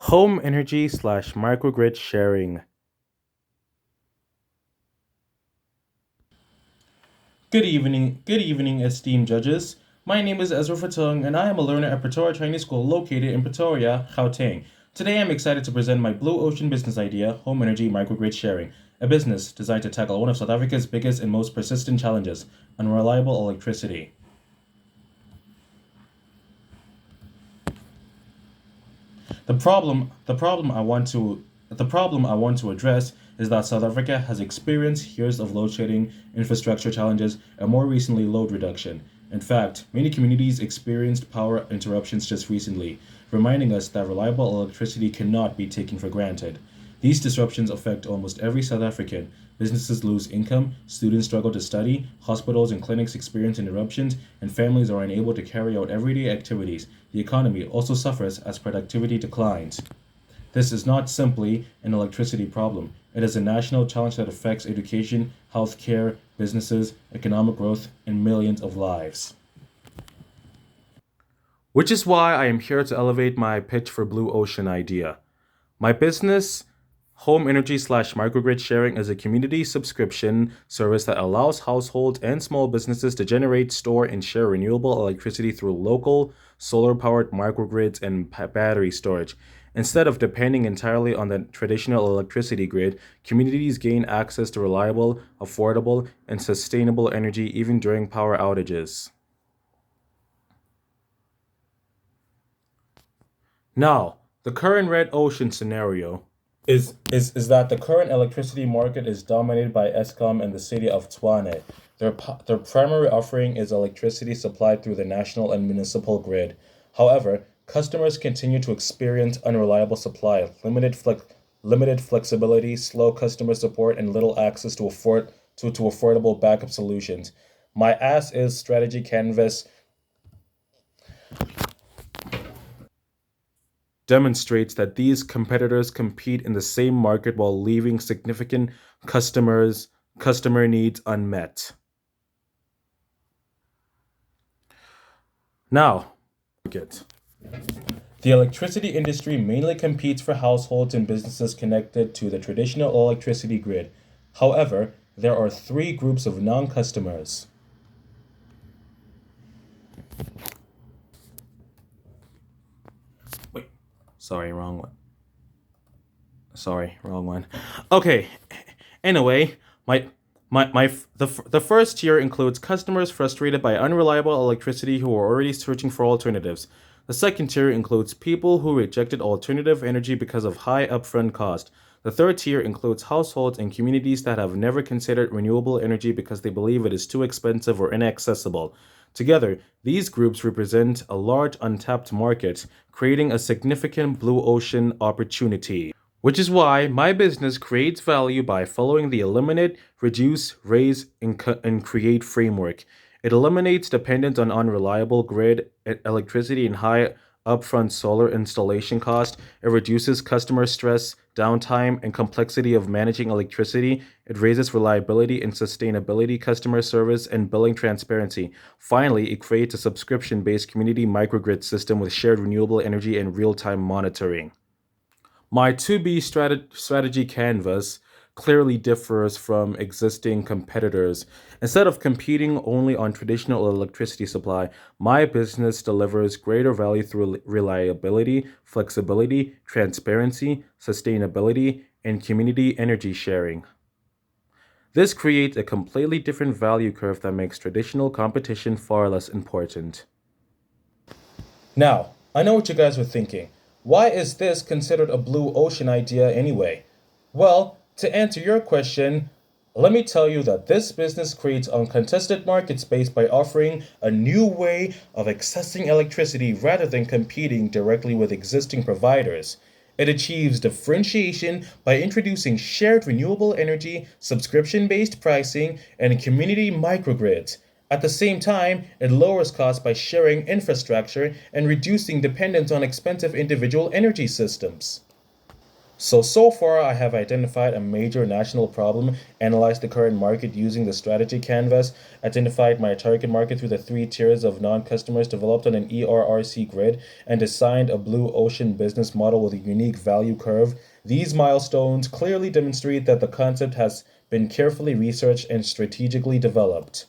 Home energy slash microgrid sharing. Good evening, esteemed judges. My name is Ezra Fatung, and I am a learner at Pretoria Chinese School located in Pretoria, Gauteng. Today I'm excited to present my Blue Ocean business idea, home energy microgrid sharing, a business designed to tackle one of South Africa's biggest and most persistent challenges, unreliable electricity. The problem I want to address is that South Africa has experienced years of load shedding, infrastructure challenges, and more recently load reduction. In fact, many communities experienced power interruptions just recently, reminding us that reliable electricity cannot be taken for granted. These disruptions affect almost every South African. Businesses lose income, students struggle to study, hospitals and clinics experience interruptions, and families are unable to carry out everyday activities. The economy also suffers as productivity declines. This is not simply an electricity problem. It is a national challenge that affects education, healthcare, businesses, economic growth, and millions of lives. Which is why I am here to elevate my pitch for Blue Ocean idea. My business, home energy slash microgrid sharing, is a community subscription service that allows households and small businesses to generate, store, and share renewable electricity through local solar powered microgrids and battery storage. Instead of depending entirely on the traditional electricity grid, communities gain access to reliable, affordable, and sustainable energy even during power outages. Now, the current red ocean scenario is that the current electricity market is dominated by Eskom and the city of Tshwane. Their primary offering is electricity supplied through the national and municipal grid. However, customers continue to experience unreliable supply, limited flexibility, slow customer support, and little access to affordable backup solutions. My ask is strategy canvas demonstrates that these competitors compete in the same market while leaving significant customer needs unmet. Now, market. The electricity industry mainly competes for households and businesses connected to the traditional electricity grid. However, there are three groups of non-customers. Wait, sorry, wrong one. Sorry, wrong one. Okay. Anyway, the first tier includes customers frustrated by unreliable electricity who are already searching for alternatives. The second tier includes people who rejected alternative energy because of high upfront cost. The third tier includes households and communities that have never considered renewable energy because they believe it is too expensive or inaccessible. Together, these groups represent a large untapped market, creating a significant blue ocean opportunity. Which is why my business creates value by following the eliminate, reduce, raise, and create framework. It eliminates dependence on unreliable grid electricity and high upfront solar installation cost. It reduces customer stress, downtime, and complexity of managing electricity. It raises reliability and sustainability, customer service, and billing transparency. Finally, it creates a subscription-based community microgrid system with shared renewable energy and real-time monitoring. My 2B strategy canvas clearly differs from existing competitors. Instead of competing only on traditional electricity supply, my business delivers greater value through reliability, flexibility, transparency, sustainability, and community energy sharing. This creates a completely different value curve that makes traditional competition far less important. Now, I know what you guys were thinking. Why is this considered a blue ocean idea anyway? Well, to answer your question, let me tell you that this business creates uncontested market space by offering a new way of accessing electricity rather than competing directly with existing providers. It achieves differentiation by introducing shared renewable energy, subscription based pricing, and community microgrids. At the same time, it lowers costs by sharing infrastructure and reducing dependence on expensive individual energy systems. So far, I have identified a major national problem, analyzed the current market using the strategy canvas, identified my target market through the three tiers of non-customers developed on an ERRC grid, and designed a blue ocean business model with a unique value curve. These milestones clearly demonstrate that the concept has been carefully researched and strategically developed.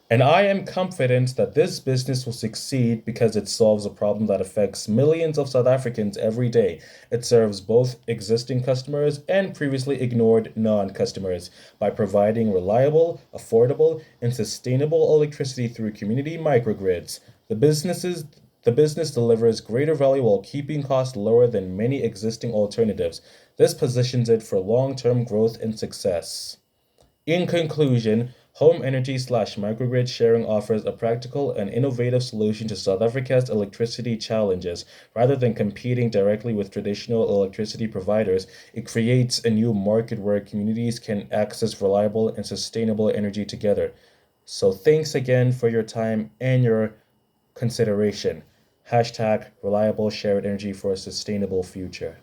And I am confident that this business will succeed because it solves a problem that affects millions of South Africans every day. It serves both existing customers and previously ignored non customers by providing reliable, affordable, and sustainable electricity through community microgrids. The business delivers greater value while keeping costs lower than many existing alternatives. This positions it for long term growth and success. In conclusion, home energy slash microgrid sharing offers a practical and innovative solution to South Africa's electricity challenges. Rather than competing directly with traditional electricity providers, it creates a new market where communities can access reliable and sustainable energy together. So thanks again for your time and your consideration. Hashtag reliable shared energy for a sustainable future.